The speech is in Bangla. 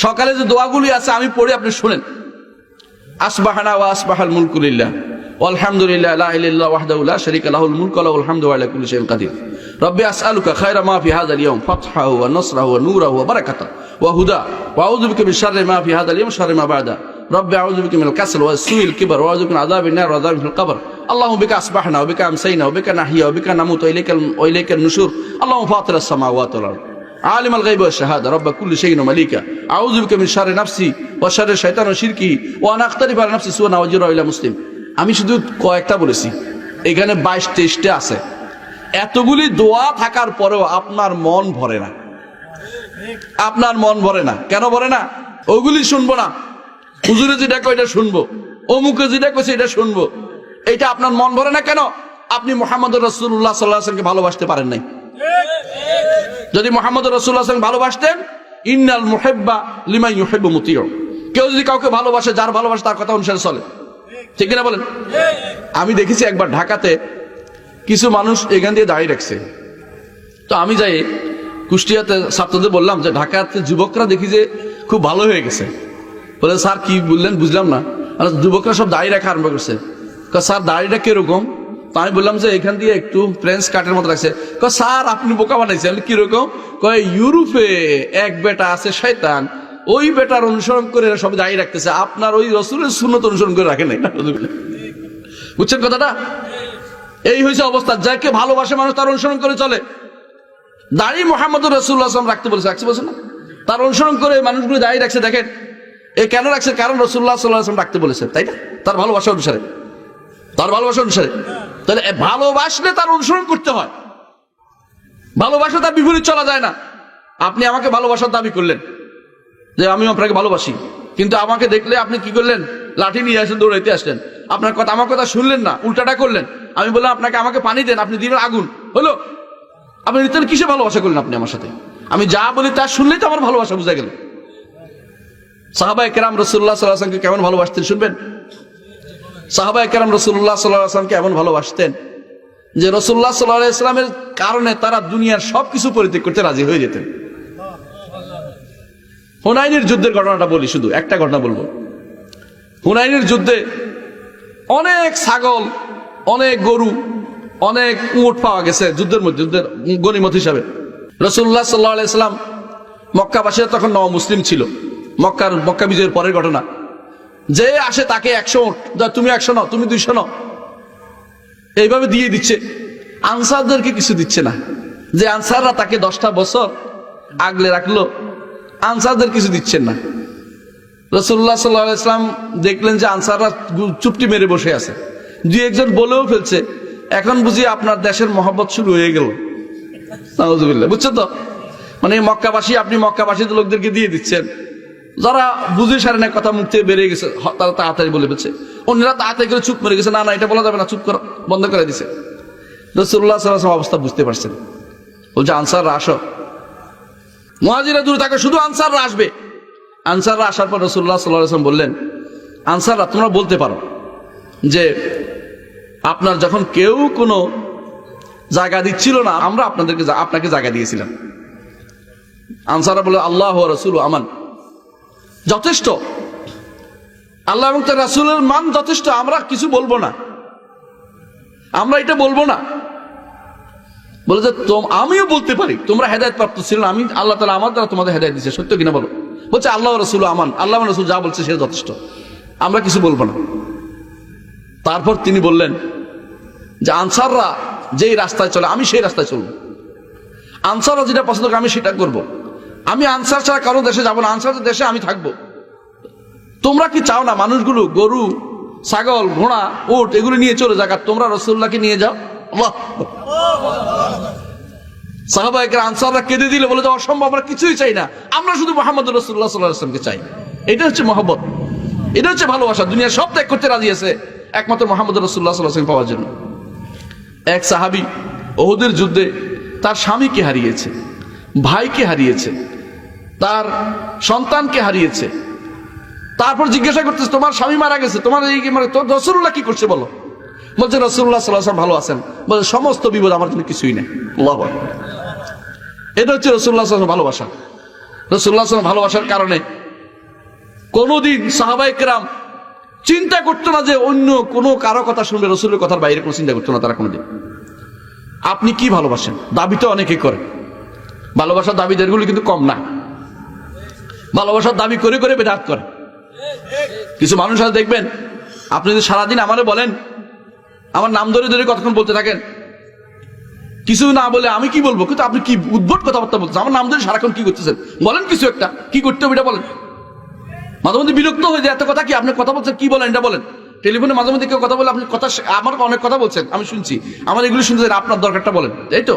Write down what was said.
সকালে যে দোয়াগুলি আছে আমি পড়ি, আপনি শুনেন। আসবাহানা ওয়া আসবাহাল মুলকু লিল্লাহ আলহামদুলিল্লাহ লা ইলাহা ইল্লাল্লাহু ওয়াহদাহু লা শারীকা লাহুল মুলকু ওয়া লাহুল হামদু ওয়া আলা কুল্লি শাইইন কাদির। রব্বি আসআলুকা খায়রা মা ফি হাযাল ইয়াওম ফাতহাহু ওয়া নাসরাহু ওয়া নূরাহু ওয়া বারাকাতাহু ওয়া হুদা ওয়া আউযু বিকা মিন শাররি মা ফি হাযাল ইয়াওম শাররি মা বা'দা। রব্বি আউযু বিকা মিনাল কাসল ওয়া সুইল কিবর ওয়া আউযু বিকা মিন আযাবিন নার ওয়া আযাবিল কবর। আল্লাহুম্মা বিকা আসবাহনা ওয়া বিকা আমসাইনা ওয়া বিকা নাহইয়া ওয়া বিকা নামুতু ওয়া ইলাইকান নুশুর। আল্লাহুম্মা ফাতিরাস সামাওয়াতি ওয়াল আরদ আলিমাল গায়বি ওয়াশ শাহাদা রব্বা কুল্লি শাইইন ওয়া মালিকা আউযু বিকা মিন শাররি নাফসি ওয়া শাররি শাইতানি ওয়া শিরকি ওয়া আন আখতারিফা আলা নাফসি সুওয়া ওয়া আজরা ইলা মুসলিম। আমি শুধু কয়েকটা বলেছি, এখানে 22-23টা আছে। এতগুলি দোয়া থাকার পরেও আপনার মন ভরে না, আপনার মন ভরে না। কেন ভরে না? ওগুলি শুনবো না, হুজুরে যেটা কয় এটা শুনবো, অমুকে যেটা কইছে এটা শুনবো, এটা আপনার মন ভরে না কেন? আপনি মুহাম্মদুর রাসূলুল্লাহ সাল্লাল্লাহু আলাইহি ওয়াসাল্লামকে ভালোবাসতে পারেন নাই। যদি মুহাম্মদুর রাসূলুল্লাহ সাল্লাল্লাহু আলাইহি ওয়াসাল্লাম ভালোবাসতেন, ইন্নাল মুহিব্বা লিমান ইউহিব্বু মুতিউ, কেউ যদি কাউকে ভালোবাসে, যার ভালোবাসে তার কথা অনুসারে চলে, ঠিক কিনা বলেন? আমি দেখেছি একবার ঢাকাতে কিছু মানুষ এখান দিয়ে দাঁড়িয়ে রাখছে, তো আমি যাই কুষ্টিয়াতে ছাত্রদের বললাম যে ঢাকাতে যুবকরা দেখি যে খুব ভালো হয়ে গেছে। বলে স্যার কি বললেন বুঝলাম না। যুবকরা সব দাঁড়িয়ে রাখা আরম্ভ করছে। স্যার দাঁড়িয়েটা কিরকম? তো আমি বললাম যে এখান দিয়ে একটু ফ্রেঞ্চ কাটের মতো রাখছে। স্যার আপনি বোকা বানাইছেন। কিরকম? কয় ইউরোপে এক বেটা আছে শয়তান, ওই বেটার অনুসরণ করে সব দাঁড়িয়ে রাখতেছে, আপনার ওই রাসূলের সুন্নাত অনুসরণ করে রাখে নাই। বুঝছেন কথাটা? এই হয়েছে অবস্থা। যাকে ভালোবাসে মানুষ তার অনুসরণ করে চলে। দাড়ি মুহাম্মদুর রাসূলুল্লাহ সাল্লাল্লাহু আলাইহি ওয়াসাল্লাম রাখতে বলছে না, তার অনুসরণ করে মানুষগুলো দাঁড়িয়ে রাখছে। দেখেন এ কেন রাখছে? কারণ রাসূলুল্লাহ সাল্লাল্লাহু আলাইহি ওয়াসাল্লাম রাখতে বলেছে, তাই না? তার ভালোবাসা অনুসারে, তার ভালোবাসা অনুসারে। তাহলে ভালোবাসলে তার অনুসরণ করতে হয়, ভালোবাসা তার বিপরীত চলা যায় না। আপনি আমাকে ভালোবাসার দাবি করলেন যে আমি আপনাকে ভালোবাসি, কিন্তু আমাকে দেখলে আপনি কি করলেন? লাঠি নিয়ে আসেন, দৌড়াইতে আসলেন। আপনার কথা, আমার কথা শুনলেন না, উল্টাটা করলেন। আমি বললাম আপনাকে আমাকে পানি দেন, আপনি দিবেন আগুন, হলো? আপনি তাহলে কিসে ভালোবাসা করলেন আপনি আমার সাথে? আমি যা বলি তা শুনলেই তো আমার ভালোবাসা বুঝা গেল। সাহাবায়ে কেরাম রাসূলুল্লাহ সাল্লাল্লাহু আলাইহি ওয়াসাল্লামকে কেমন ভালোবাসতেন শুনবেন? সাহাবায়ে কেরাম রাসূলুল্লাহ সাল্লাল্লাহু আলাইহি ওয়াসাল্লামকে এমন ভালোবাসতেন যে রাসূলুল্লাহ সাল্লাল্লাহু আলাইহি ওয়াসাল্লামের কারণে তারা দুনিয়ার সবকিছু পরিত্যাগ করতে রাজি হয়ে যেতেন। হুনাইনের যুদ্ধের ঘটনাটা বলি, শুধু একটা ঘটনা বলবো। হুনাইনের যুদ্ধে অনেক ছাগল, অনেক গরু, অনেক উট পাওয়া গেছে যুদ্ধের মধ্যে, যুদ্ধের গনিমত হিসাবে। রাসূলুল্লাহ সাল্লাল্লাহু আলাইহি ওয়াসাল্লাম, মক্কাবাসীরা তখন নও মুসলিম ছিল, মক্কা বিজয়ের পরের ঘটনা। যে আসে তাকে 100 উট, তুমি 100 নাও, তুমি 200 নাও, এইভাবে দিয়ে দিচ্ছে। আনসারদেরকে কিছু দিচ্ছে না। যে আনসাররা তাকে 10টা বছর আগলে রাখলো, আনসারদের কিছু দিচ্ছেন না। রাসূলুল্লাহ সাল্লাল্লাহু আলাইহি ওয়াসাল্লাম দেখলেন যে আনসাররা চুপটি মেরে বসে আছে। দুই একজন বলেও ফেলছে, এখন বুঝি আপনার দেশের মহব্বত শুরু হয়ে গেল। নাউযুবিল্লাহ। বুঝছেন তো? মানে মক্কাবাসী, আপনি মক্কাবাসীদের লোকদেরকে দিয়ে দিচ্ছেন, যারা বুঝে সারে না, কথা মুখ থেকে বেরিয়ে গেছে, তারা তাড়াতাড়ি বলে ফেলছে। অন্যরা তাড়াতাড়ি করে চুপ মেরে গেছে, না না এটা বলা যাবে না, চুপ করো, বন্ধ করে দিছে। রাসূলুল্লাহ সাল্লাল্লাহু আলাইহি ওয়াসাল্লাম অবস্থা বুঝতে পারছেন, বলছে আনসাররা আসো। মুহাজিরা দূরে থাকে, শুধু আনসাররা আসবে। আনসাররা আসার পর রাসূলুল্লাহ সাল্লাল্লাহু আলাইহি ওয়াসাল্লাম বললেন, আনসাররা তোমরা বলতে পারো যে আপনার যখন কেউ কোনো জায়গা দিচ্ছিল না, আমরা আপনাকে জায়গা দিয়েছিলাম। আনসাররা বলে আল্লাহ ওয়া রাসূলুহু আমান, যথেষ্ট, আল্লাহ এবং তার রাসূলের মান যথেষ্ট, আমরা কিছু বলবো না, আমরা এটা বলবো না। বলে যে আমিও বলতে পারি, তোমরা হেদায়েত প্রাপ্ত ছিল না, আমি আল্লাহ তাআলা আমার দ্বারা তোমাদের হেদায়েত দিয়েছে, সত্য কিনা বলো? বলছে আল্লাহ ওয়া রাসূলুহু আমান, আল্লাহ এবং রাসূল যা বলছে সেটা যথেষ্ট, আমরা কিছু বলবো না। তারপর তিনি বললেন যে আনসাররা যেই রাস্তায় চলে আমি সেই রাস্তায় চলবো, আনসাররা যেটা পছন্দ করে আমি সেটা করব। আমি আনসার ছাড়া কারো দেশে যাবো না, আনসারদের দেশে আমি থাকবো। তোমরা কি চাও না মানুষগুলো গরু, ছাগল, ঘোড়া, উট এগুলো নিয়ে চলে যাক, আর তোমরা রাসূলুল্লাহকে নিয়ে যাও? আল্লাহ। সাহাবায়ে কেরাম আনসাররা কেঁদে দিলে, বলে যে অসম্ভব, আমরা কিছুই চাই না, আমরা শুধু মুহাম্মদুর রাসূলুল্লাহ সাল্লাল্লাহু আলাইহি ওয়াসাল্লামকে চাই। এটা হচ্ছে মহব্বত, এটা হচ্ছে ভালোবাসা। দুনিয়া সব ত্যাগ করতে রাজি আছে একমাত্র মুহাম্মদুর রাসূলুল্লাহ সাল্লাল্লাহু আলাইহি ওয়াসাল্লাম পাওয়ার জন্য। এক সাহাবী উহুদের যুদ্ধে তার স্বামীকে হারিয়েছে, ভাইকে হারিয়েছে, তার সন্তানকে হারিয়েছে। তারপর জিজ্ঞাসা করতেছে, তোমার স্বামী মারা গেছে, তোমার এই তোর রাসূলুল্লাহ কি করছে বলো? বলছে রাসূলুল্লাহ সাল্লাল্লাহু আলাইহি ওয়াসাল্লাম ভালো আছেন। বলে সমস্ত বিপদ আমার জন্য কিছুই নেই। আল্লাহু আকবার। এটা হচ্ছে রাসূলুল্লাহ সাল্লাল্লাহু আলাইহি ওয়াসাল্লাম ভালোবাসা। রাসূলুল্লাহ সাল্লাল্লাহু আলাইহি ওয়াসাল্লাম ভালোবাসার কারণে কোনদিন সাহাবায়ে কেরাম চিন্তা করতো না যে অন্য কোনো কারো কথা শুনবে, রাসূলের কথার বাইরে কোনো চিন্তা করতো না তারা কোনোদিন। আপনি কি ভালোবাসেন দাবি তো অনেকে করে, ভালোবাসার দাবিদারগুলো কিন্তু কম না, ভালোবাসার দাবি করে করে বেদাত করে। কিছু মানুষ আছে দেখবেন, আপনি যদি সারাদিন আমারে বলেন, আমার নাম ধরে ধরে কতক্ষণ বলতে থাকেন, কিছু না বলে আমি কি বলবো, কিন্তু আপনি কি উদ্ভট কথাবার্তা বলছেন, আমার নাম ধরে সারাক্ষণ কি করতেছেন, বলেন কিছু একটা, কি করতে হবে এটা বলেন। মাঝে মধ্যে বিরক্ত হয়ে যায়, এত কথা কি আপনি কথা বলছেন, কি বলেন এটা বলেন। টেলিফোনে মাঝে মধ্যে কেউ কথা বলে, আপনি কথা, আমার অনেক কথা বলছেন আমি শুনছি, আমার এগুলো শুনতে আপনার দরকারটা বলেন, এই তো